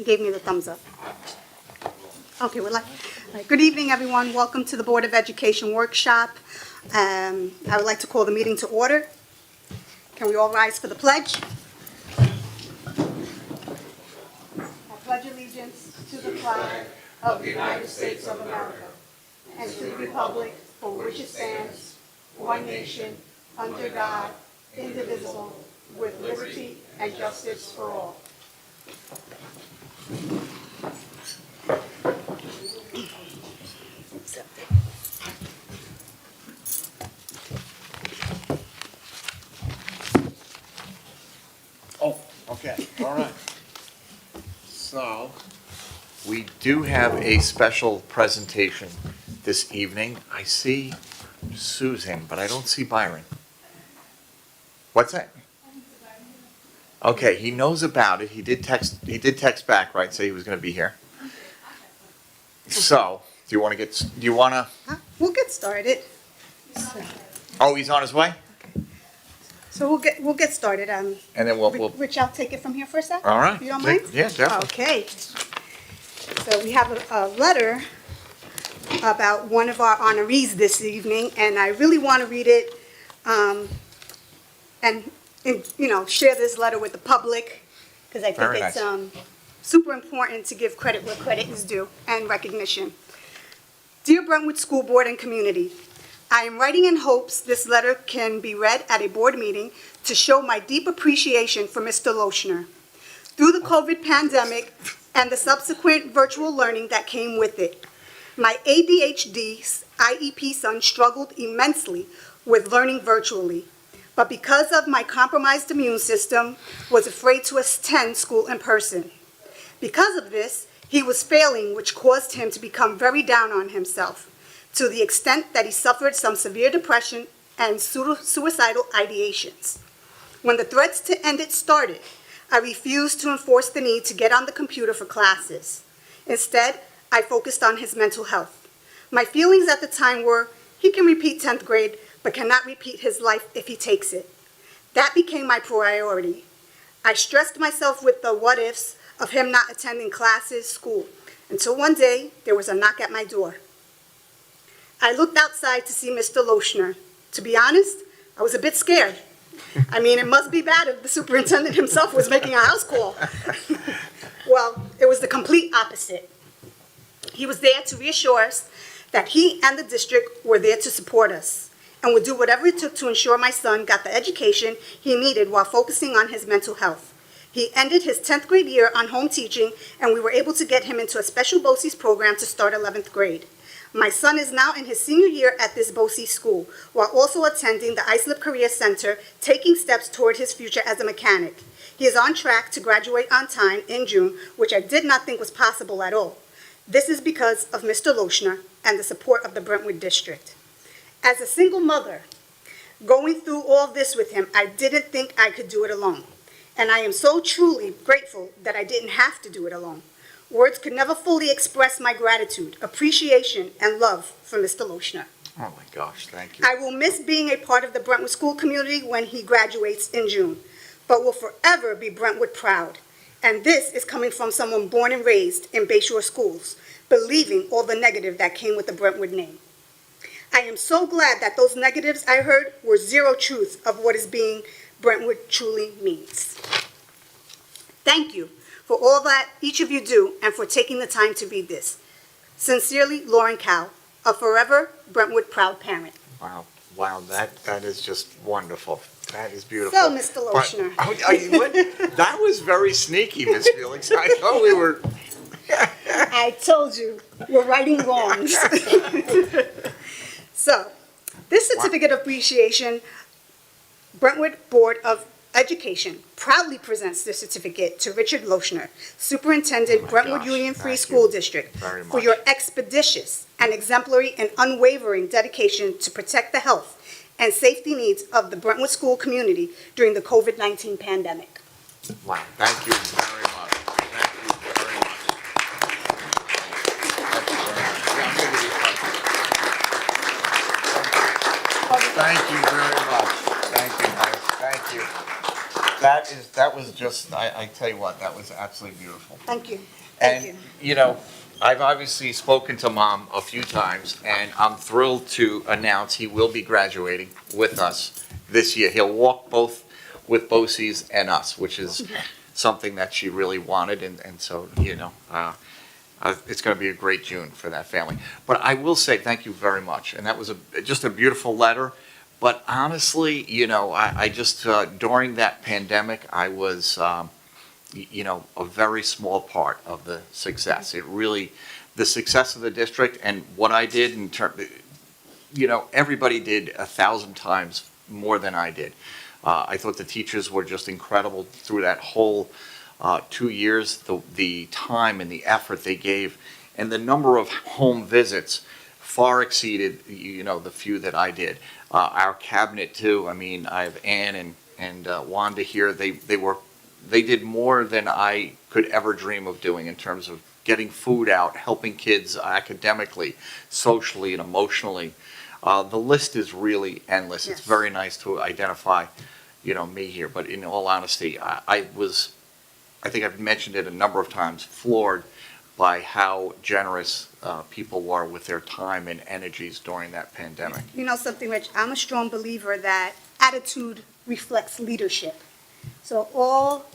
He gave me the thumbs up. Okay, we're live. All right, good evening, everyone. Welcome to the Board of Education workshop. I would like to call the meeting to order. Can we all rise for the pledge? I pledge allegiance to the flag of the United States of America and to the republic for which it stands, one nation, under God, indivisible, with liberty and justice for all. Oh, okay, all right. So, we do have a special presentation this evening. I see Susan, but I don't see Byron. What's that? Okay, he knows about it. He did text back, right, say he was gonna be here. So, do you wanna, We'll get started. oh, he's on his way? So we'll get started. And then we'll, Rich, I'll take it from here for a sec. all right. If you don't mind? Yeah, definitely. Okay. So we have a letter about one of our honorees this evening, and I really want to read it and share this letter with the public, because I think Very it's nice. super important to give credit where credit is due and recognition. Dear Brentwood School Board and community, I am writing in hopes this letter can be read at a board meeting to show my deep appreciation for Mr. Lochner. Through the COVID pandemic and the subsequent virtual learning that came with it, my ADHD IEP son struggled immensely with learning virtually, but because of my compromised immune system, was afraid to attend school in person. Because of this, he was failing, which caused him to become very down on himself, to the extent that he suffered some severe depression and suicidal ideations. When the threats to end it started, I refused to enforce the need to get on the computer for classes. Instead, I focused on his mental health. My feelings at the time were, he can repeat 10th grade, but cannot repeat his life if he takes it. That became my priority. I stressed myself with the what-ifs of him not attending classes, school, until one day there was a knock at my door. I looked outside to see Mr. Lochner. To be honest, I was a bit scared. I mean, it must be bad if the superintendent himself was making a house call. Well, it was the complete opposite. He was there to reassure us that he and the district were there to support us and would do whatever it took to ensure my son got the education he needed while focusing on his mental health. He ended his 10th grade year on home teaching, and we were able to get him into a special BOCES program to start 11th grade. My son is now in his senior year at this BOCES school, while also attending the Islip Career Center, taking steps toward his future as a mechanic. He is on track to graduate on time in June, which I did not think was possible at all. This is because of Mr. Lochner and the support of the Brentwood district. As a single mother, going through all this with him, I didn't think I could do it alone. And I am so truly grateful that I didn't have to do it alone. Words could never fully express my gratitude, appreciation, and love for Mr. Lochner. Oh my gosh, thank you. I will miss being a part of the Brentwood school community when he graduates in June, but will forever be Brentwood proud. And this is coming from someone born and raised in Bayshore schools, believing all the negative that came with the Brentwood name. I am so glad that those negatives I heard were zero truth of what is being Brentwood truly means. Thank you for all that each of you do and for taking the time to read this. Sincerely, Lauren Cow, a forever Brentwood proud parent. Wow, that is just wonderful. That is beautiful. So, Mr. Lochner. That was very sneaky, Miss Felix. I thought we were. I told you, we're righting wrongs. So, this certificate of appreciation, Brentwood Board of Education proudly presents this certificate to Richard Lochner, Superintendent, Brentwood gosh, Union Free thank School you District, very for much. your expeditious and exemplary and unwavering dedication to protect the health and safety needs of the Brentwood school community during the COVID-19 pandemic. Wow, thank you very much. Thank you very much. Thank you very much. Thank you, guys. Thank you. That was just, I tell you what, that was absolutely beautiful. Thank you. Thank And, you. I've obviously spoken to Mom a few times, and I'm thrilled to announce he will be graduating with us this year. He'll walk both with BOCES and us, which is something that she really wanted, and so, it's going to be a great June for that family. But I will say thank you very much, and that was just a beautiful letter. But honestly, I just, during that pandemic, I was, a very small part of the success. It really, the success of the district and what I did in terms, everybody did 1,000 times more than I did. I thought the teachers were just incredible through that whole 2 years, the time and the effort they gave, and the number of home visits far exceeded, the few that I did. Our cabinet too. I mean, I have Ann and Wanda here. They did more than I could ever dream of doing in terms of getting food out, helping kids academically, socially, and emotionally. The list is really endless. Yes. It's very nice to identify, me here. But in all honesty, I think I've mentioned it a number of times, floored by how generous people were with their time and energies during that pandemic. You know something, Rich? I'm a strong believer that attitude reflects leadership. So all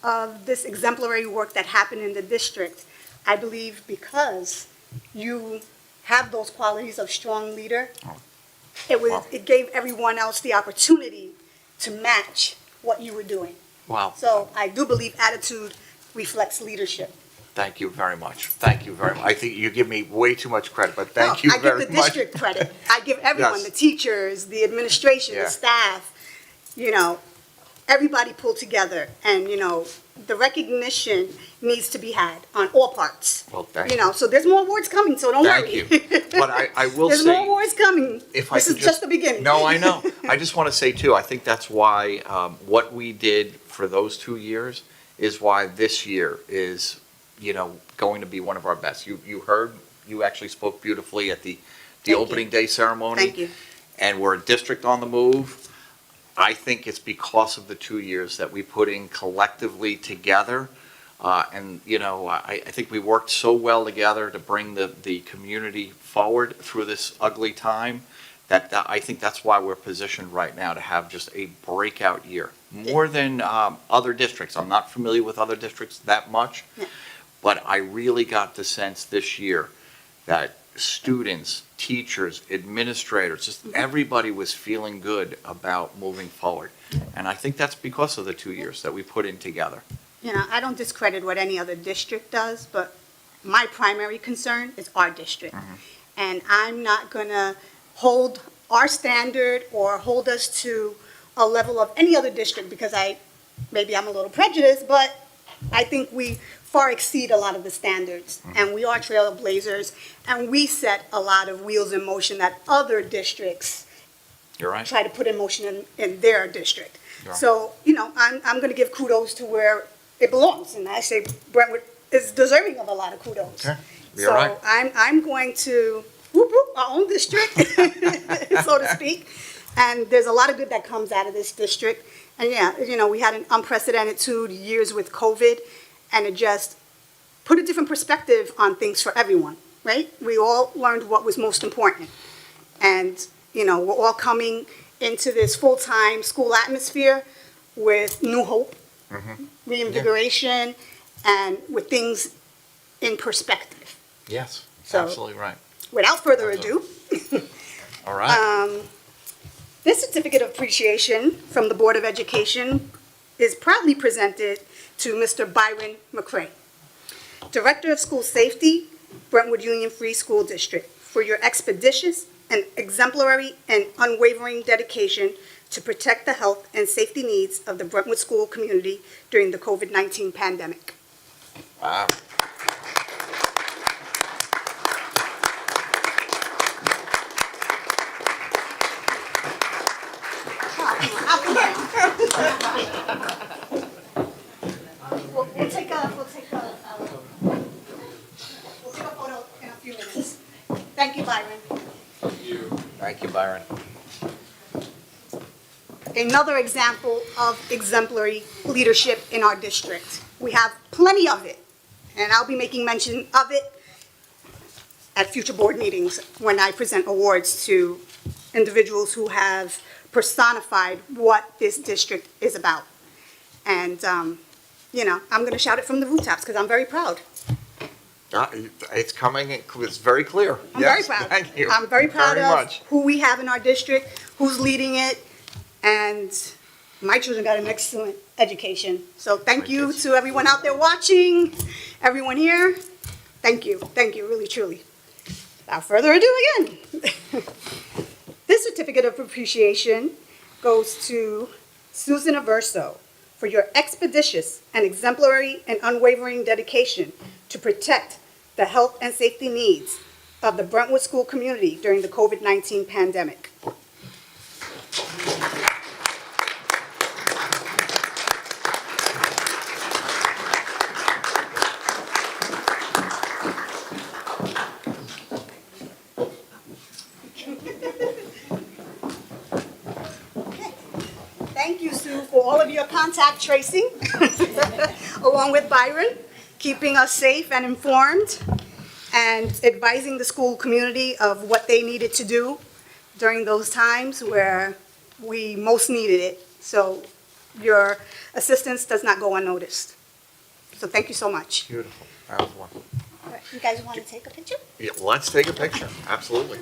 of this exemplary work that happened in the district, I believe because you have those qualities of strong leader, it gave everyone else the opportunity to match what you were doing. Wow. So I do believe attitude reflects leadership. Thank you very much. Thank you very much. I think you give me way too much credit, but thank you I very give the much. district credit. I give everyone, Yes. the teachers, the administration, Yeah. the staff, everybody pulled together. And, the recognition needs to be had on all parts. Well, thank you. So there's more awards coming, so don't Thank worry. you. But I will There's say. more awards coming. If I This is could just the beginning. No, I know. I just want to say too, I think that's why, what we did for those 2 years is why this year is, going to be one of our best. You actually spoke beautifully at the Thank you. opening day ceremony. Thank you. And we're a district on the move. I think it's because of the 2 years that we put in collectively together. I think we worked so well together to bring the community forward through this ugly time that I think that's why we're positioned right now to have just a breakout year. More than other districts. I'm not familiar with other districts that much, Yeah. but I really got the sense this year that students, teachers, administrators, just everybody was feeling good about moving forward. And I think that's because of the 2 years that we put in together. I don't discredit what any other district does, but my primary concern is our district. And I'm not going to hold our standard or hold us to a level of any other district because maybe I'm a little prejudiced, but I think we far exceed a lot of the standards. And we are trailblazers, and we set a lot of wheels in motion that other districts You're right. try to put in motion in their district. You're right. So, I'm going to give kudos to where it belongs, and I say Brentwood is deserving of a lot of kudos. Okay, you're right. So I'm going to whoop whoop our own district, so to speak, and there's a lot of good that comes out of this district. And we had an unprecedented 2 years with COVID, and it just put a different perspective on things for everyone, right? We all learned what was most important, and we're all coming into this full-time school atmosphere with new hope, reinvigoration, and with things in perspective. Yes, So- absolutely right. Without further ado, All right. this certificate of appreciation from the Board of Education is proudly presented to Mr. Byron McCray, Director of School Safety, Brentwood Union Free School District, for your expeditious and exemplary and unwavering dedication to protect the health and safety needs of the Brentwood school community during the COVID-19 pandemic. Wow. We'll take a photo in a few minutes. Thank you, Byron. Thank you, Byron. another example of exemplary leadership in our district. We have plenty of it, and I'll be making mention of it at future board meetings when I present awards to individuals who have personified what this district is about. And, you know, I'm going to shout it from the rooftops because I'm very proud. It's coming, it's very clear. I'm very Yes, proud. thank you. I'm very proud Very of much. who we have in our district, who's leading it, and my children got an excellent education. So thank you to everyone out there watching, everyone here. Thank you, really, truly. Without further ado, again. This certificate of appreciation goes to Susan Averso for your expeditious and exemplary and unwavering dedication to protect the health and safety needs of the Brentwood school community during the COVID-19 pandemic. Thank you, Sue, for all of your contact tracing, along with Byron, keeping us safe and informed, and advising the school community of what they needed to do during those times where we most needed it. So your assistance does not go unnoticed. So thank you so much. Beautiful. That was wonderful. All right, you guys want to take a picture? Yeah, let's take a picture. Absolutely.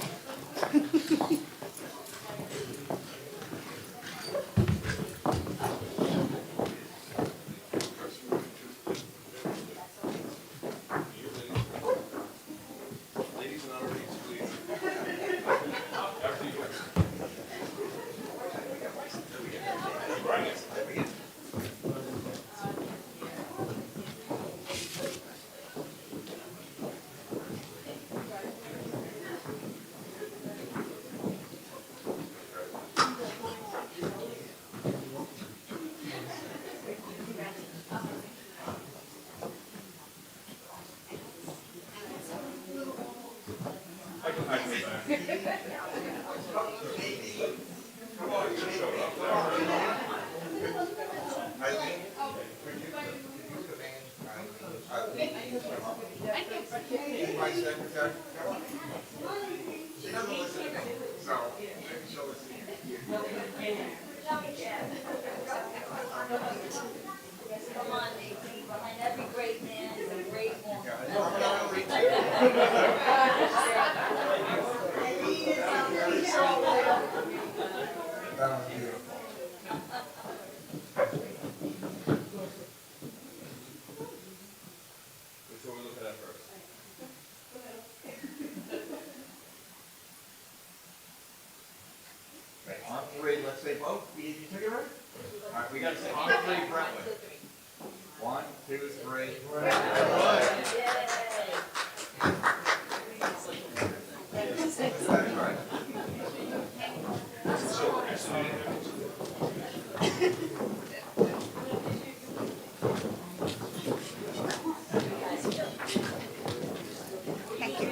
Come on, Nadine, behind every great man is a great woman. Which one we looking at first? Right, on three, let's say both. You took it right? All right, we got to say on three, Brentwood. 1, 2, 3. That's right. Thank you.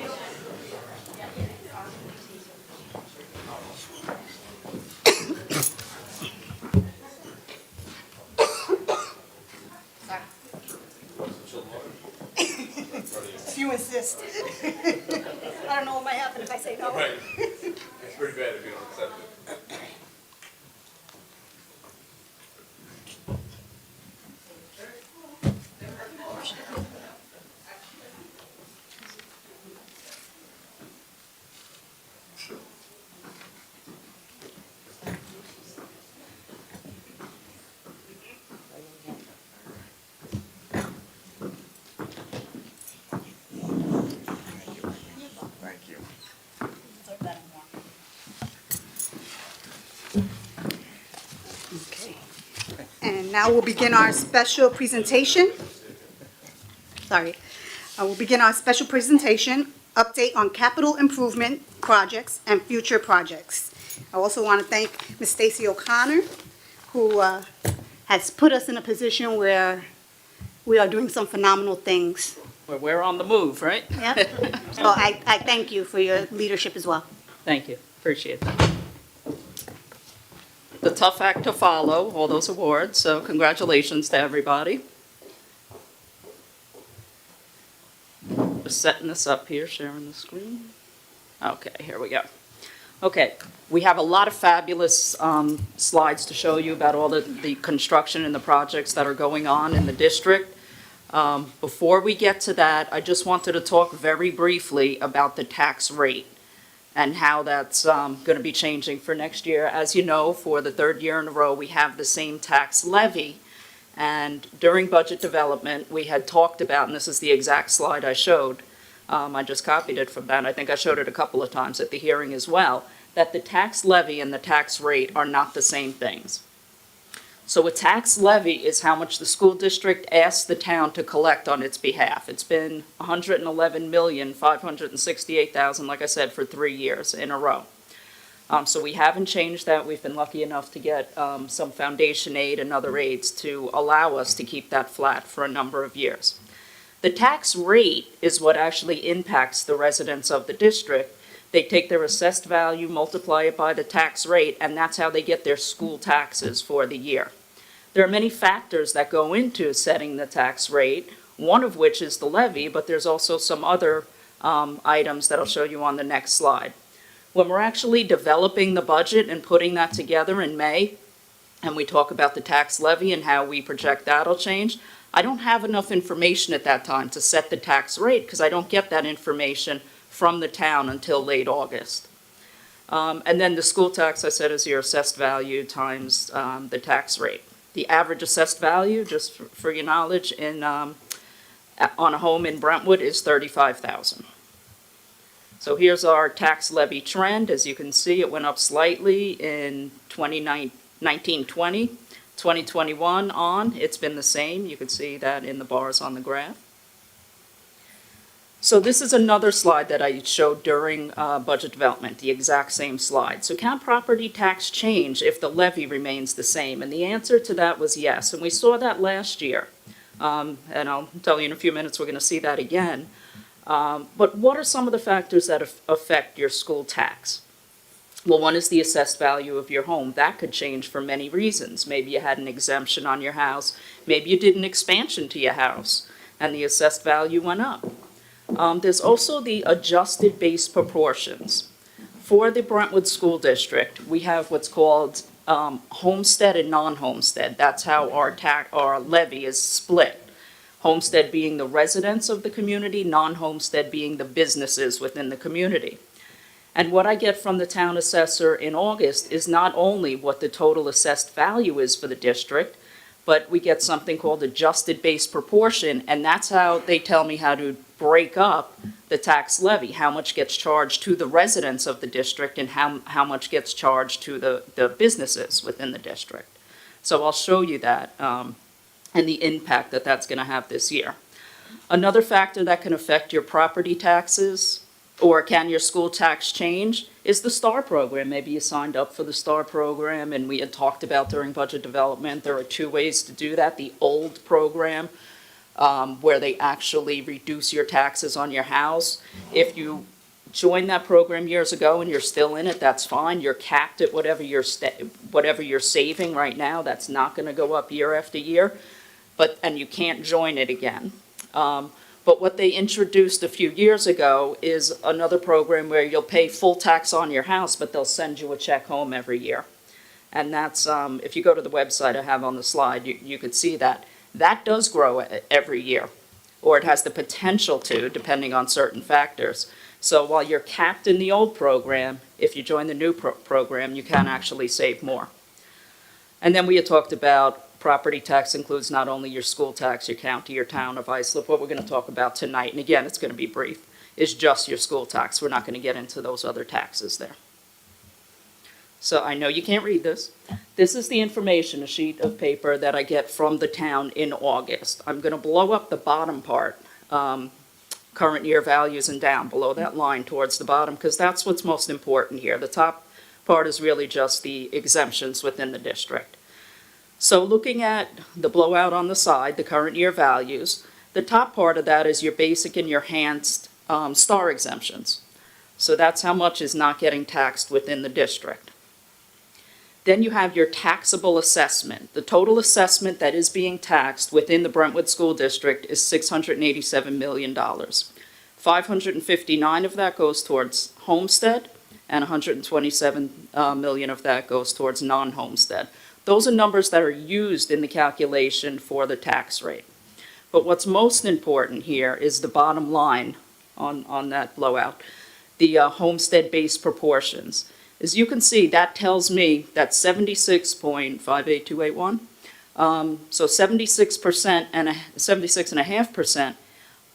If you insist. I don't know what might happen if I say no. Right. It's pretty bad if you don't accept it. Thank you. Okay. And now we'll begin our special presentation. Sorry. We'll begin our special presentation, update on capital improvement projects and future projects. I also want to thank Ms. Stacy O'Connor, who has put us in a position where we are doing some phenomenal things. Well, we're on the move, right? Yeah. So I thank you for your leadership as well. Thank you, appreciate that. The tough act to follow, all those awards, so congratulations to everybody. Just setting this up here, sharing the screen. Okay, here we go. Okay, we have a lot of fabulous slides to show you about all the construction and the projects that are going on in the district. Before we get to that, I just wanted to talk very briefly about the tax rate and how that's going to be changing for next year. As you know, for the third year in a row, we have the same tax levy. And during budget development, we had talked about, and this is the exact slide I showed, I just copied it from that. I think I showed it a couple of times at the hearing as well, that the tax levy and the tax rate are not the same things. So a tax levy is how much the school district asks the town to collect on its behalf. It's been $111,568,000, like I said, for 3 years in a row. So we haven't changed that. We've been lucky enough to get some foundation aid and other aids to allow us to keep that flat for a number of years. The tax rate is what actually impacts the residents of the district. They take their assessed value, multiply it by the tax rate, and that's how they get their school taxes for the year. There are many factors that go into setting the tax rate, one of which is the levy, but there's also some other items that I'll show you on the next slide. When we're actually developing the budget and putting that together in May, and we talk about the tax levy and how we project that'll change, I don't have enough information at that time to set the tax rate because I don't get that information from the town until late August. And then the school tax, I said, is your assessed value times the tax rate. The average assessed value, just for your knowledge, on a home in Brentwood is $35,000. So here's our tax levy trend. As you can see, it went up slightly in 2019-20. 2021 on, it's been the same. You can see that in the bars on the graph. So this is another slide that I showed during budget development, the exact same slide. So can property tax change if the levy remains the same? And the answer to that was yes. And we saw that last year. And I'll tell you in a few minutes, we're going to see that again. But what are some of the factors that affect your school tax? Well, one is the assessed value of your home. That could change for many reasons. Maybe you had an exemption on your house. Maybe you did an expansion to your house, and the assessed value went up. There's also the adjusted base proportions. For the Brentwood School District, we have what's called homestead and non-homestead. That's how our levy is split. Homestead being the residents of the community, non-homestead being the businesses within the community. And what I get from the town assessor in August is not only what the total assessed value is for the district, but we get something called adjusted base proportion, and that's how they tell me how to break up the tax levy, how much gets charged to the residents of the district and how much gets charged to the businesses within the district. So I'll show you that and the impact that that's going to have this year. Another factor that can affect your property taxes, or can your school tax change, is the STAR program. Maybe you signed up for the STAR program, and we had talked about during budget development, there are 2 ways to do that. The old program, where they actually reduce your taxes on your house. If you joined that program years ago and you're still in it, that's fine. You're capped at whatever you're saving right now. That's not going to go up year after year, and you can't join it again. But what they introduced a few years ago is another program where you'll pay full tax on your house, but they'll send you a check home every year. And that's, if you go to the website I have on the slide, you could see that. That does grow every year, or it has the potential to, depending on certain factors. So while you're capped in the old program, if you join the new program, you can actually save more. And then we had talked about property tax includes not only your school tax, your county, your town of Islip. What we're going to talk about tonight, and again, it's going to be brief, is just your school tax. We're not going to get into those other taxes there. So I know you can't read this. This is the information, a sheet of paper that I get from the town in August. I'm going to blow up the bottom part, current year values and down below that line towards the bottom, because that's what's most important here. The top part is really just the exemptions within the district. So looking at the blowout on the side, the current year values, the top part of that is your basic and your enhanced STAR exemptions. So that's how much is not getting taxed within the district. Then you have your taxable assessment. The total assessment that is being taxed within the Brentwood School District is $687 million. 559 of that goes towards homestead, and 127 million of that goes towards non-homestead. Those are numbers that are used in the calculation for the tax rate. But what's most important here is the bottom line on that blowout, the homestead-based proportions. As you can see, that tells me that 76.58281, so 76% and 76.5%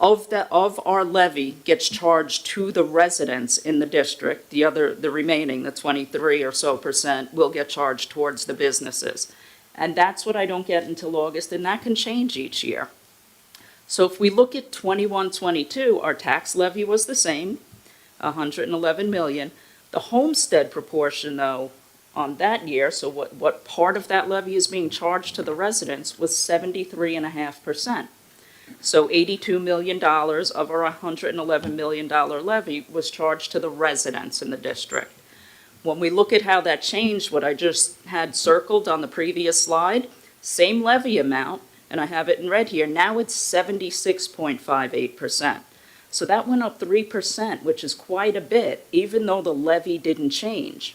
of our levy gets charged to the residents in the district. The remaining, the 23 or so percent, will get charged towards the businesses. And that's what I don't get until August, and that can change each year. So if we look at 21-22, our tax levy was the same, 111 million. The homestead proportion, though, on that year, so what part of that levy is being charged to the residents, was 73.5%. So $82 million of our $111 million levy was charged to the residents in the district. When we look at how that changed, what I just had circled on the previous slide, same levy amount, and I have it in red here, now it's 76.58%. So that went up 3%, which is quite a bit, even though the levy didn't change.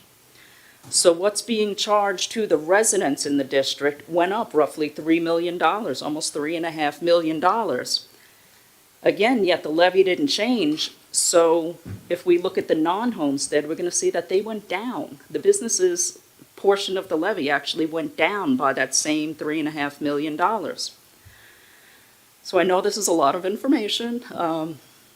So what's being charged to the residents in the district went up roughly $3 million, almost $3.5 million. Again, yet the levy didn't change, so if we look at the non-homestead, we're going to see that they went down. The businesses' portion of the levy actually went down by that same $3.5 million. So I know this is a lot of information.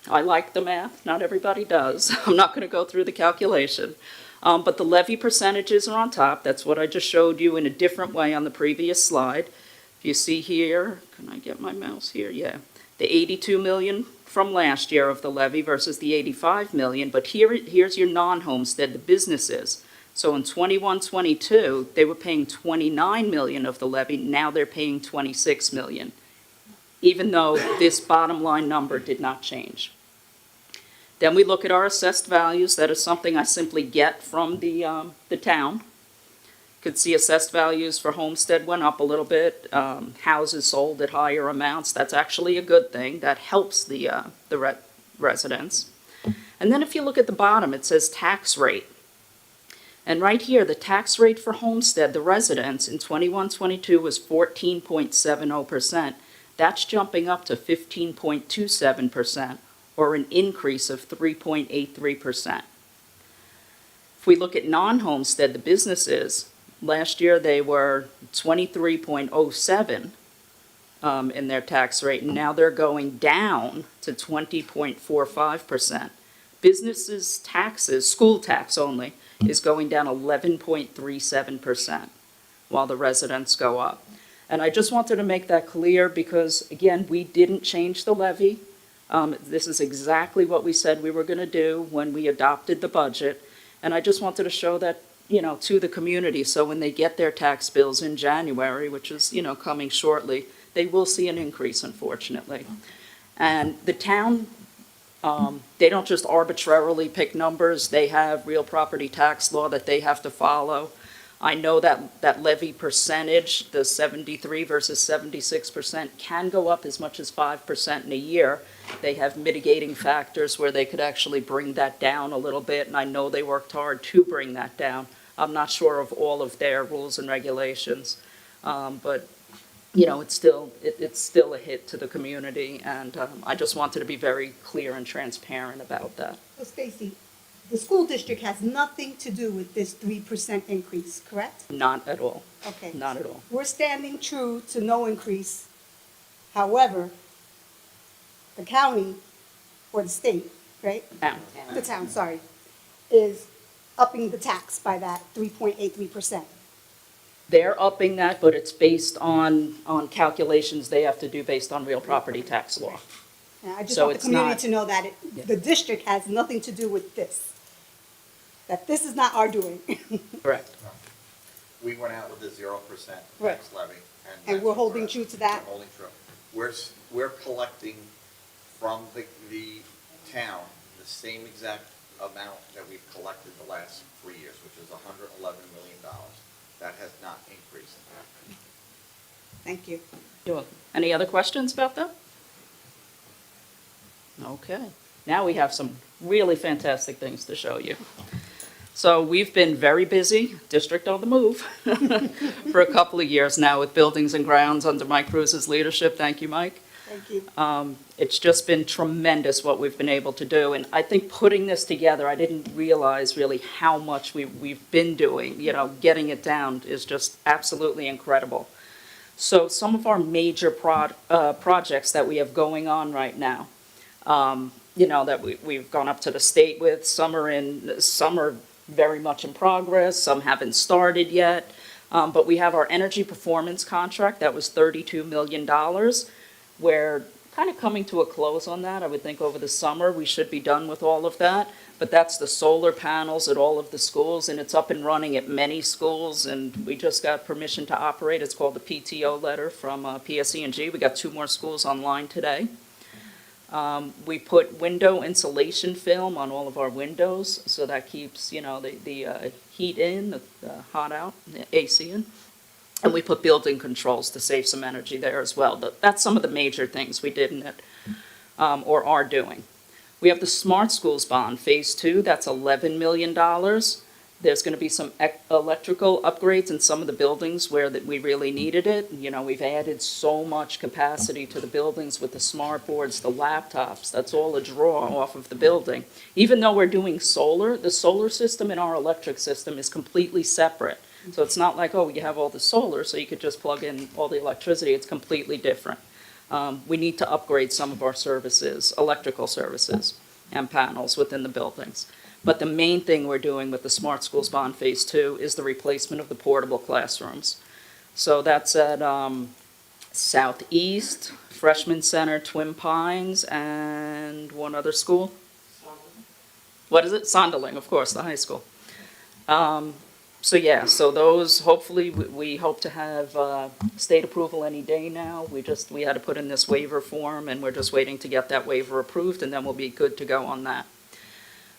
I like the math, not everybody does. I'm not going to go through the calculation. But the levy percentages are on top. That's what I just showed you in a different way on the previous slide. If you see here, can I get my mouse here? Yeah. The 82 million from last year of the levy versus the 85 million. But here's your non-homestead, the businesses. So in 21-22, they were paying 29 million of the levy. Now they're paying 26 million, even though this bottom line number did not change. Then we look at our assessed values. That is something I simply get from the town. Could see assessed values for homestead went up a little bit. Houses sold at higher amounts. That's actually a good thing. That helps the residents. And then if you look at the bottom, it says tax rate. And right here, the tax rate for homestead, the residents, in 21-22 was 14.70%. That's jumping up to 15.27%. Or an increase of 3.83%. If we look at non-homestead, the businesses, last year they were 23.07 in their tax rate, and now they're going down to 20.45%. Businesses' taxes, school tax only, is going down 11.37%, while the residents go up. And I just wanted to make that clear because, again, we didn't change the levy. This is exactly what we said we were going to do when we adopted the budget. And I just wanted to show that, to the community. So when they get their tax bills in January, which is, coming shortly, they will see an increase, unfortunately. And the town, they don't just arbitrarily pick numbers. They have real property tax law that they have to follow. I know that levy percentage, the 73 versus 76%, can go up as much as 5% in a year. They have mitigating factors where they could actually bring that down a little bit, and I know they worked hard to bring that down. I'm not sure of all of their rules and regulations, but it's still a hit to the community, and I just wanted to be very clear and transparent about that. So Stacy, the school district has nothing to do with this 3% increase, correct? Not at all. Okay. Not at all. We're standing true to no increase. However, the county, or the state, right? Now, The town, sorry, is upping the tax by that 3.83%. they're upping that, but it's based on calculations they have to do based on real property tax law. And I just So want the it's community not- to know that the district has nothing to do with this. That this is not our doing. Correct. We went out with a 0% Right. tax levy. And that's we're what holding true to that? We're holding true. We're collecting from the town the same exact amount that we've collected the last 3 years, which is $111 million. That has not increased. Thank you. You're welcome. Any other questions about that? Okay, now we have some really fantastic things to show you. So we've been very busy, District on the Move, for a couple of years now with buildings and grounds under Mike Cruz's leadership. Thank you, Mike. Thank you. It's just been tremendous what we've been able to do, and I think putting this together, I didn't realize really how much we've been doing. Getting it down is just absolutely incredible. So some of our major projects that we have going on right now, that we've gone up to the state with, some are very much in progress, some haven't started yet, but we have our energy performance contract, that was $32 million. We're kind of coming to a close on that. I would think over the summer we should be done with all of that. But that's the solar panels at all of the schools, and it's up and running at many schools, and we just got permission to operate. It's called the PTO letter from PSE&G. We got 2 more schools online today. We put window insulation film on all of our windows, so that keeps, the heat in, the hot out, the AC in. And we put building controls to save some energy there as well. That's some of the major things we did in it, or are doing. We have the Smart Schools Bond, Phase 2, that's $11 million. There's going to be some electrical upgrades in some of the buildings where that we really needed it. We've added so much capacity to the buildings with the smart boards, the laptops. That's all a draw off of the building. Even though we're doing solar, the solar system in our electric system is completely separate. So it's not like, you have all the solar, so you could just plug in all the electricity. It's completely different. We need to upgrade some of our services, electrical services and panels within the buildings. But the main thing we're doing with the Smart Schools Bond Phase 2 is the replacement of the portable classrooms. So that's at Southeast, Freshman Center, Twin Pines, and one other school. What is it? Sonderling, of course, the high school. So those, hopefully, we hope to have state approval any day now. We had to put in this waiver form, and we're just waiting to get that waiver approved, and then we'll be good to go on that.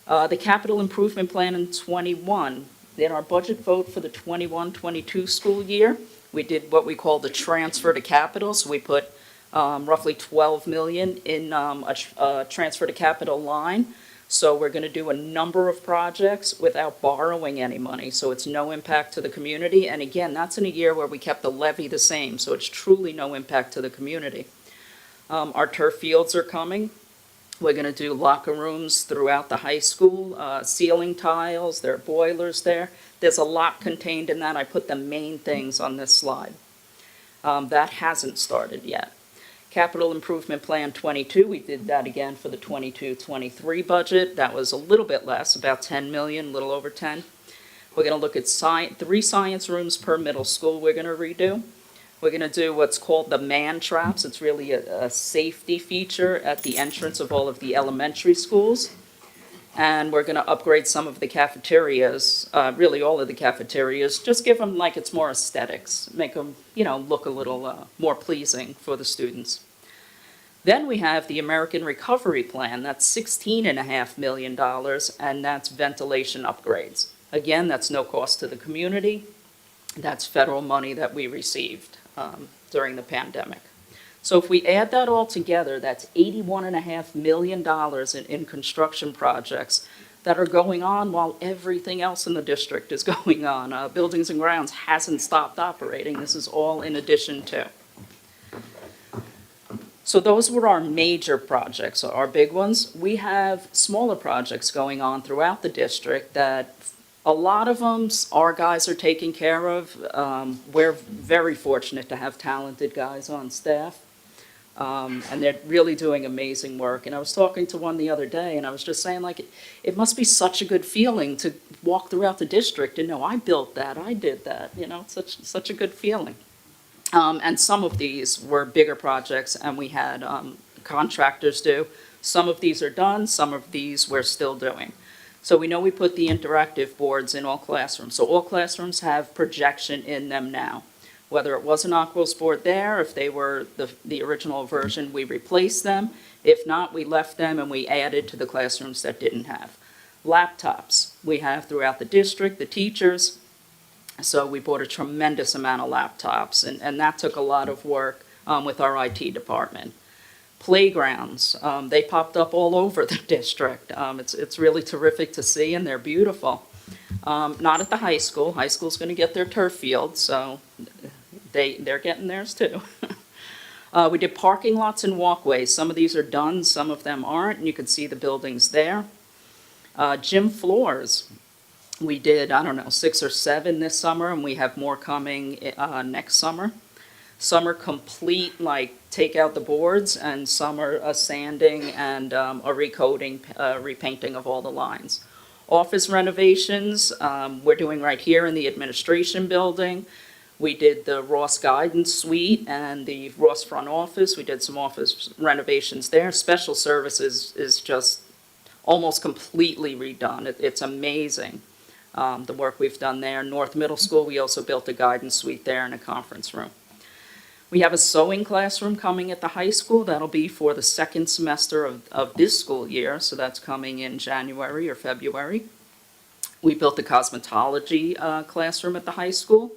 The capital improvement plan in '21, in our budget vote for the 21-22 school year, we did what we call the transfer to capital. So we put roughly $12 million in a transfer to capital line. So we're going to do a number of projects without borrowing any money, so it's no impact to the community. And again, that's in a year where we kept the levy the same, so it's truly no impact to the community. Our turf fields are coming. We're going to do locker rooms throughout the high school, ceiling tiles, there are boilers there. There's a lot contained in that. I put the main things on this slide. That hasn't started yet. Capital Improvement Plan 22, we did that again for the 22-23 budget. That was a little bit less, about 10 million, a little over 10. We're going to look at 3 science rooms per middle school we're going to redo. We're going to do what's called the man traps. It's really a safety feature at the entrance of all of the elementary schools. And we're going to upgrade some of the cafeterias, really all of the cafeterias, just give them like it's more aesthetics, make them, look a little more pleasing for the students. Then we have the American Recovery Plan, that's $16.5 million, and that's ventilation upgrades. Again, that's no cost to the community. That's federal money that we received during the pandemic. So if we add that all together, that's $81.5 million in construction projects that are going on while everything else in the district is going on. Buildings and Grounds hasn't stopped operating. This is all in addition to. So those were our major projects, our big ones. We have smaller projects going on throughout the district that a lot of them our guys are taking care of. We're very fortunate to have talented guys on staff. And they're really doing amazing work. And I was talking to one the other day, and I was just saying, it must be such a good feeling to walk throughout the district and know, I built that, I did that, it's such a good feeling. And some of these were bigger projects, and we had contractors do. Some of these are done, some of these we're still doing. So we know we put the interactive boards in all classrooms. So all classrooms have projection in them now. Whether it was an Aquos board there, if they were the original version, we replaced them. If not, we left them and we added to the classrooms that didn't have. Laptops we have throughout the district, the teachers. So we bought a tremendous amount of laptops, and that took a lot of work with our IT department. Playgrounds, they popped up all over the district. It's really terrific to see, and they're beautiful. Not at the high school. High school's going to get their turf field, so they're getting theirs too. We did parking lots and walkways. Some of these are done, some of them aren't, and you can see the buildings there. Gym floors. We did, I don't know, 6 or 7 this summer, and we have more coming next summer. Some are complete, like take out the boards, and some are a sanding and a recoating, repainting of all the lines. Office renovations, we're doing right here in the administration building. We did the Ross Guidance Suite and the Ross Front Office. We did some office renovations there. Special Services is just almost completely redone. It's amazing, the work we've done there. North Middle School, we also built a guidance suite there and a conference room. We have a sewing classroom coming at the high school. That'll be for the second semester of this school year, so that's coming in January or February. We built a cosmetology classroom at the high school.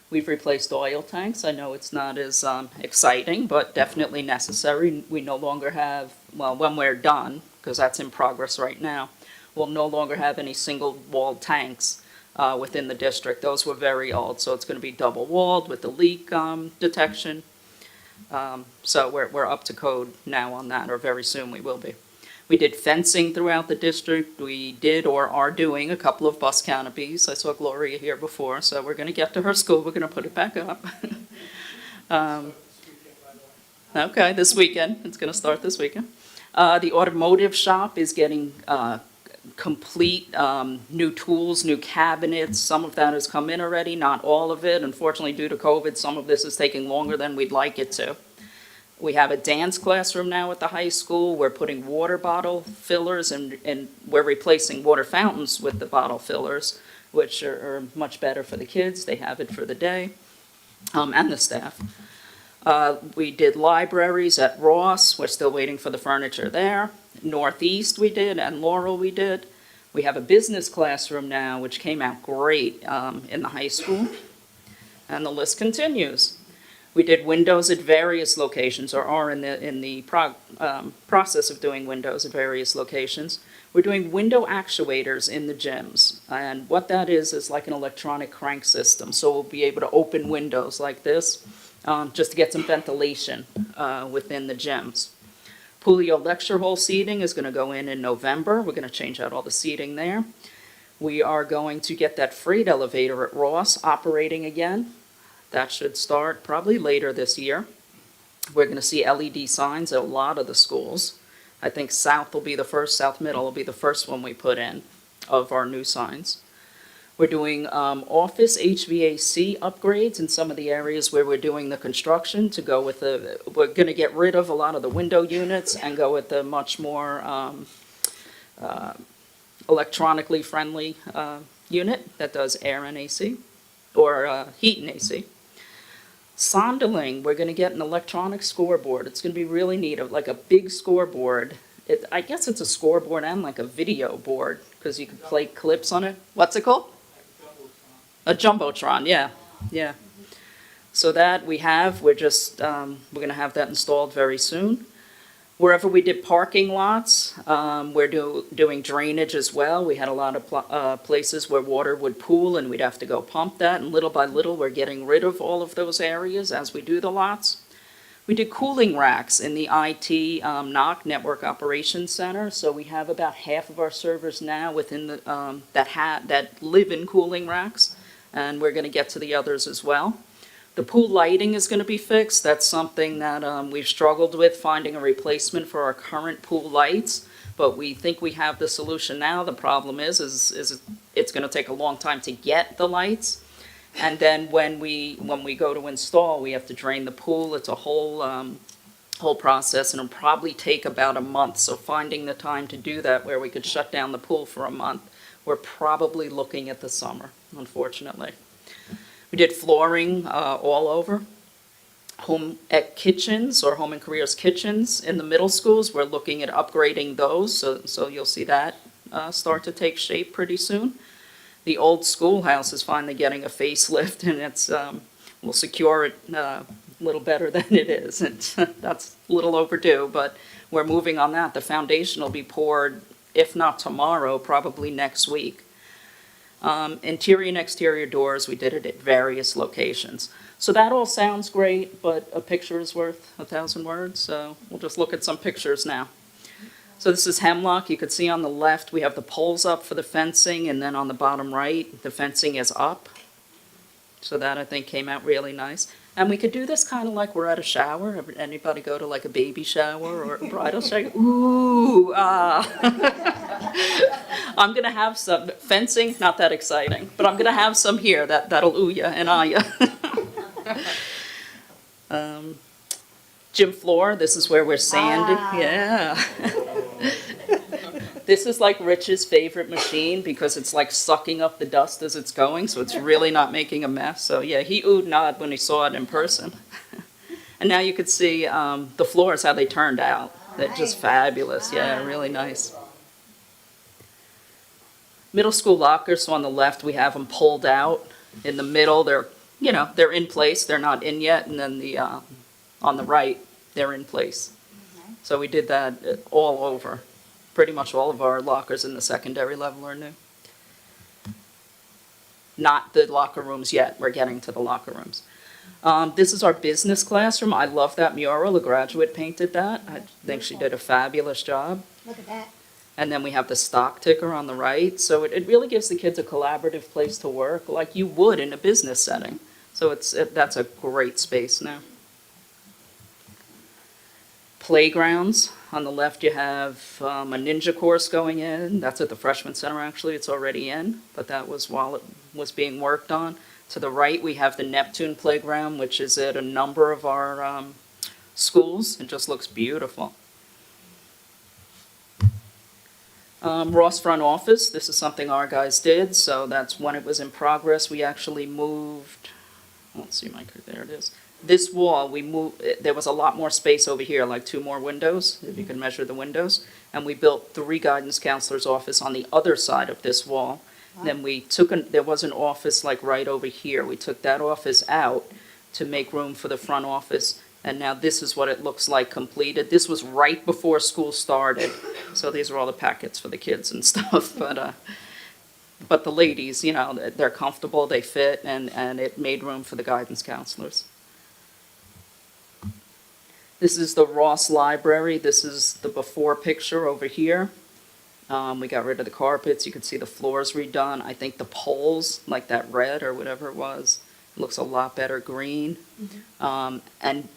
We've replaced oil tanks. I know it's not as exciting, but definitely necessary. We no longer have, well, when we're done, because that's in progress right now, we'll no longer have any single-walled tanks within the district. Those were very old, so it's going to be double-walled with the leak detection. So we're up to code now on that, or very soon we will be. We did fencing throughout the district. We did or are doing a couple of bus canopies. I saw Gloria here before, so we're going to get to her school. We're going to put it back up. Okay, this weekend. It's going to start this weekend. The automotive shop is getting complete new tools, new cabinets. Some of that has come in already, not all of it. Unfortunately, due to COVID, some of this is taking longer than we'd like it to. We have a dance classroom now at the high school. We're putting water bottle fillers and we're replacing water fountains with the bottle fillers, which are much better for the kids. They have it for the day, and the staff. We did libraries at Ross. We're still waiting for the furniture there. Northeast we did, and Laurel we did. We have a business classroom now, which came out great in the high school. And the list continues. We did windows at various locations, or are in the process of doing windows at various locations. We're doing window actuators in the gyms, and what that is like an electronic crank system. So we'll be able to open windows like this, just to get some ventilation within the gyms. Puleo lecture hall seating is going to go in November. We're going to change out all the seating there. We are going to get that freight elevator at Ross operating again. That should start probably later this year. We're going to see LED signs at a lot of the schools. I think South will be the first, South Middle will be the first one we put in of our new signs. We're doing office HVAC upgrades in some of the areas where we're doing the construction to go with we're going to get rid of a lot of the window units and go with the much more electronically friendly unit that does air and AC, or heat and AC. Sonderling, we're going to get an electronic scoreboard. It's going to be really neat, like a big scoreboard. I guess it's a scoreboard and like a video board, because you can play clips on it. What's it called? A Jumbotron, yeah. So that we're just, we're going to have that installed very soon. Wherever we did parking lots, we're doing drainage as well. We had a lot of places where water would pool and we'd have to go pump that, and little by little we're getting rid of all of those areas as we do the lots. We did cooling racks in the IT NOC, Network Operations Center, so we have about half of our servers now within the, that live in cooling racks, and we're going to get to the others as well. The pool lighting is going to be fixed. That's something that we've struggled with, finding a replacement for our current pool lights, but we think we have the solution now. The problem is it's going to take a long time to get the lights, and then when we go to install, we have to drain the pool. It's a whole process, and it'll probably take about a month. So finding the time to do that, where we could shut down the pool for a month, we're probably looking at the summer, unfortunately. We did flooring all over. Home ec kitchens, or home and careers kitchens in the middle schools, we're looking at upgrading those, so you'll see that start to take shape pretty soon. The old schoolhouse is finally getting a facelift, and we'll secure it a little better than it is. That's a little overdue, but we're moving on that. The foundation will be poured, if not tomorrow, probably next week. Interior and exterior doors, we did it at various locations. So that all sounds great, but a picture is worth 1,000 words, so we'll just look at some pictures now. So this is Hemlock. You could see on the left, we have the poles up for the fencing, and then on the bottom right, the fencing is up. So that, I think, came out really nice. And we could do this kind of like we're at a shower. Anybody go to like a baby shower or a bridal shower? Ooh, ah. I'm gonna have some fencing, not that exciting, but I'm gonna have some here that'll ooh ya and ah ya. Gym floor, this is where we're sanding, yeah. This is like Rich's favorite machine because it's like sucking up the dust as it's going, so it's really not making a mess. So yeah, he oohed and ahed when he saw it in person. And now you could see the floors, how they turned out. They're just fabulous, yeah, really nice. Middle school lockers, so on the left, we have them pulled out. In the middle, they're in place, they're not in yet, and then on the right, they're in place. So we did that all over. Pretty much all of our lockers in the secondary level are new. Not the locker rooms yet, we're getting to the locker rooms. This is our business classroom. I love that mural, a graduate painted that. I think she did a fabulous job. Look at that. And then we have the stock ticker on the right. So it really gives the kids a collaborative place to work like you would in a business setting. So that's a great space now. Playgrounds. On the left, you have a ninja course going in. That's at the freshman center, actually. It's already in, but that was while it was being worked on. To the right, we have the Neptune playground, which is at a number of our schools. It just looks beautiful. Ross front office, this is something our guys did, so that's when it was in progress. We actually moved, let's see, Mike, there it is. This wall, we moved, there was a lot more space over here, like 2 more windows, if you can measure the windows. And we built 3 guidance counselors' office on the other side of this wall. Wow. Then we there was an office like right over here. We took that office out to make room for the front office. And now this is what it looks like completed. This was right before school started. So these are all the packets for the kids and stuff. But the ladies, they're comfortable, they fit, and it made room for the guidance counselors. This is the Ross Library. This is the before picture over here. We got rid of the carpets. You can see the floors redone. I think the poles, like that red or whatever it was, looks a lot better green. Mm-hmm. And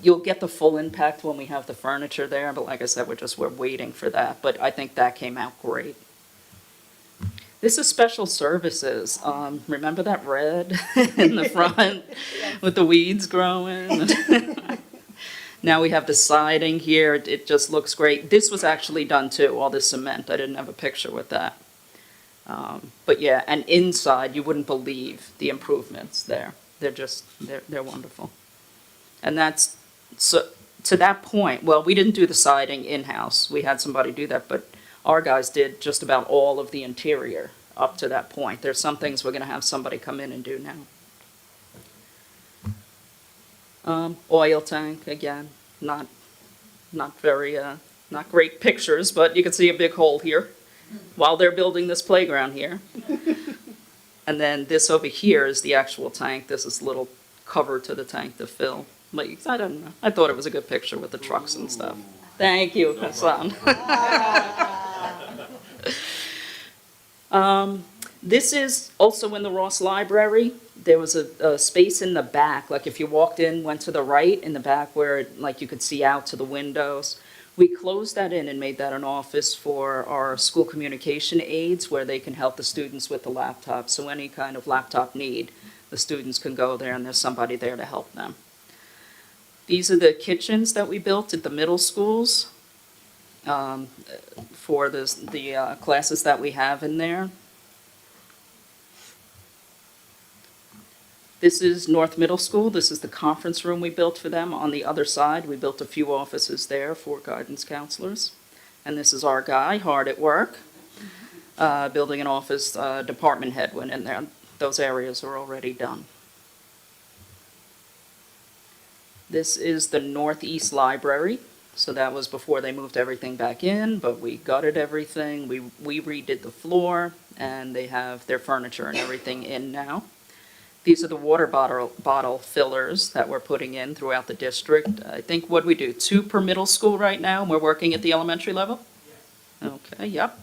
you'll get the full impact when we have the furniture there. But like I said, we're waiting for that. But I think that came out great. This is special services. Remember that red in the front with the weeds growing? Now we have the siding here. It just looks great. This was actually done too, all this cement. I didn't have a picture with that. But yeah, and inside, you wouldn't believe the improvements there. They're wonderful. And that's, so to that point, well, we didn't do the siding in-house. We had somebody do that, but our guys did just about all of the interior up to that point. There's some things we're gonna have somebody come in and do now. Oil tank, again, not very, not great pictures, but you can see a big hole here while they're building this playground here. And then this over here is the actual tank. This is a little cover to the tank to fill. But I don't know. I thought it was a good picture with the trucks and stuff. Thank you, Hassan. This is also in the Ross Library. There was a space in the back, like if you walked in, went to the right in the back where like you could see out to the windows. We closed that in and made that an office for our school communication aides where they can help the students with the laptops. So any kind of laptop need, the students can go there and there's somebody there to help them. These are the kitchens that we built at the middle schools for the classes that we have in there. This is North Middle School. This is the conference room we built for them. On the other side, we built a few offices there for guidance counselors. And this is our guy, hard at work. building and office, department head went in there. Those areas are already done. This is the Northeast Library. So that was before they moved everything back in, but we gutted everything. We redid the floor, and they have their furniture and everything in now. These are the water bottle fillers that we're putting in throughout the district. I think, what we do, 2 per middle school right now, and we're working at the elementary level? Okay, yep.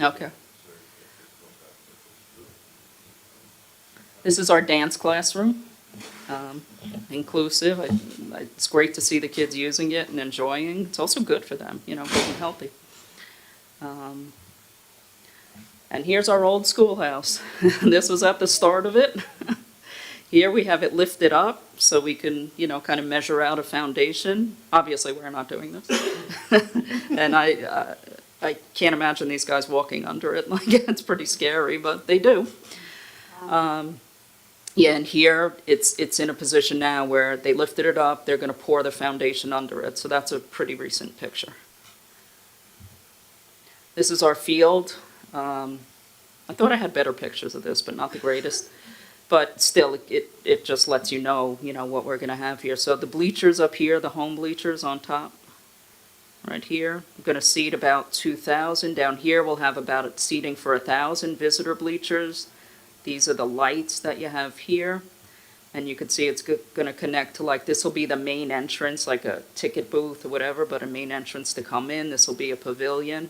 Okay. This is our dance classroom, inclusive. It's great to see the kids using it and enjoying. It's also good for them, good and healthy. And here's our old schoolhouse. This was at the start of it. Here we have it lifted up so we can, kind of measure out a foundation. Obviously, we're not doing this. And I can't imagine these guys walking under it. Like, it's pretty scary, but they do. Yeah, and here, it's in a position now where they lifted it up, they're gonna pour the foundation under it, so that's a pretty recent picture. This is our field. I thought I had better pictures of this, but not the greatest. But still, it just lets you know, what we're gonna have here. So the bleachers up here, the home bleachers on top, right here, we're gonna seat about 2,000. Down here, we'll have about seating for 1,000 visitor bleachers. These are the lights that you have here, and you can see it's going to connect to, like, this will be the main entrance, like a ticket booth or whatever, but a main entrance to come in. This will be a pavilion,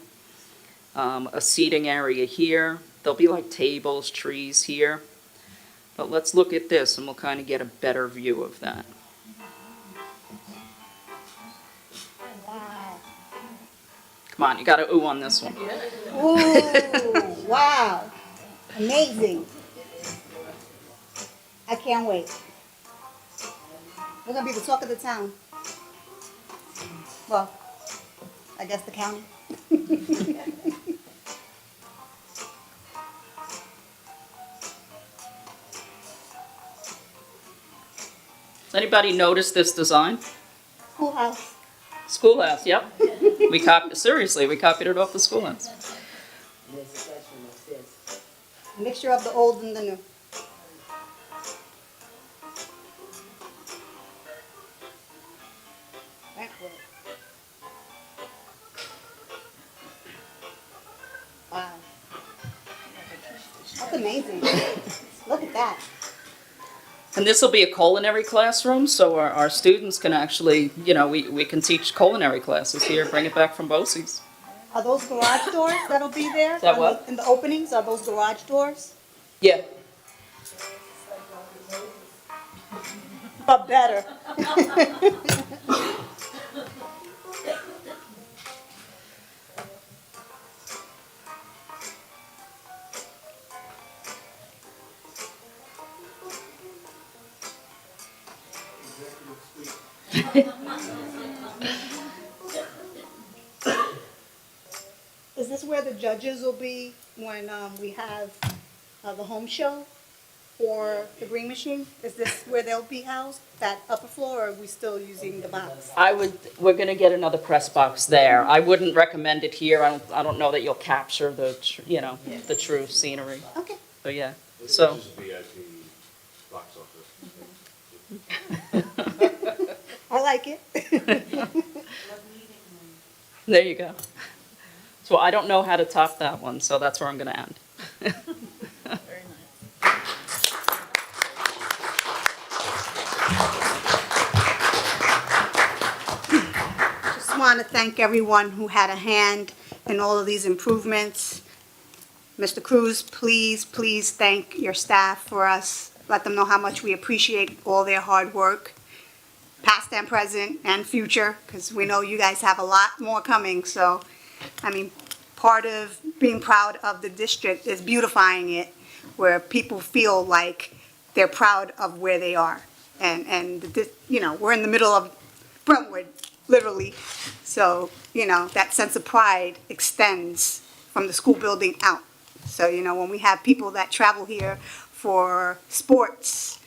a seating area here. There'll be like tables, trees here. But let's look at this, and we'll kind of get a better view of that. Wow. Come on, you got to ooh on this one. Ooh, wow. Amazing. I can't wait. We're gonna be the talk of the town. Well, I guess the county. Does anybody notice this design? Schoolhouse. Schoolhouse, yep. We copied it off the schoolhouse. A mixture of the old and the new. Brentwood. Wow. That's amazing. Look at that. And this will be a culinary classroom, so our students can actually, we can teach culinary classes here, bring it back from BOCES. Are those garage doors that'll be there? Is that what? In the openings, are those garage doors? Yeah. But better. Is this where the judges will be when we have the home show or the Green Machine? Is this where they'll be housed, that upper floor, or are we still using the box? We're gonna get another press box there. I wouldn't recommend it here. I don't know that you'll capture the true scenery. Okay. So, yeah, so. VIP box office. I like it. There you go. So I don't know how to top that one, so that's where I'm gonna end. Just want to thank everyone who had a hand in all of these improvements. Mr. Cruz, please thank your staff for us. Let them know how much we appreciate all their hard work, past and present and future, because we know you guys have a lot more coming. So, part of being proud of the district is beautifying it, where people feel like they're proud of where they are. And we're in the middle of Brentwood, literally. So, that sense of pride extends from the school building out. So, when we have people that travel here for sports,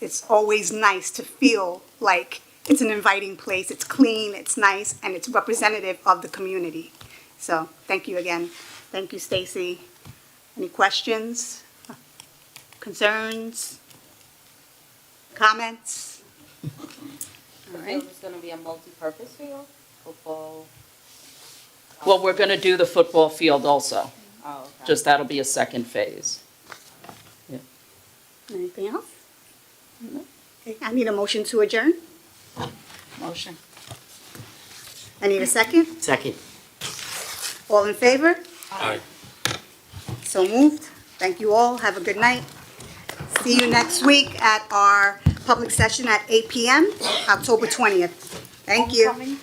it's always nice to feel like it's an inviting place. It's clean, it's nice, and it's representative of the community. So, thank you again. Thank you, Stacy. Any questions? Concerns? Comments? All right. Field is gonna be a multi-purpose field, football. Well, we're going to do the football field also, Oh, okay. just that'll be a second phase. Anything else? Okay, I need a motion to adjourn. Motion. I need a second. Second. All in favor? Aye. So moved. Thank you all. Have a good night. See you next week at our public session at 8 PM, October 20th. Thank you. Homecoming?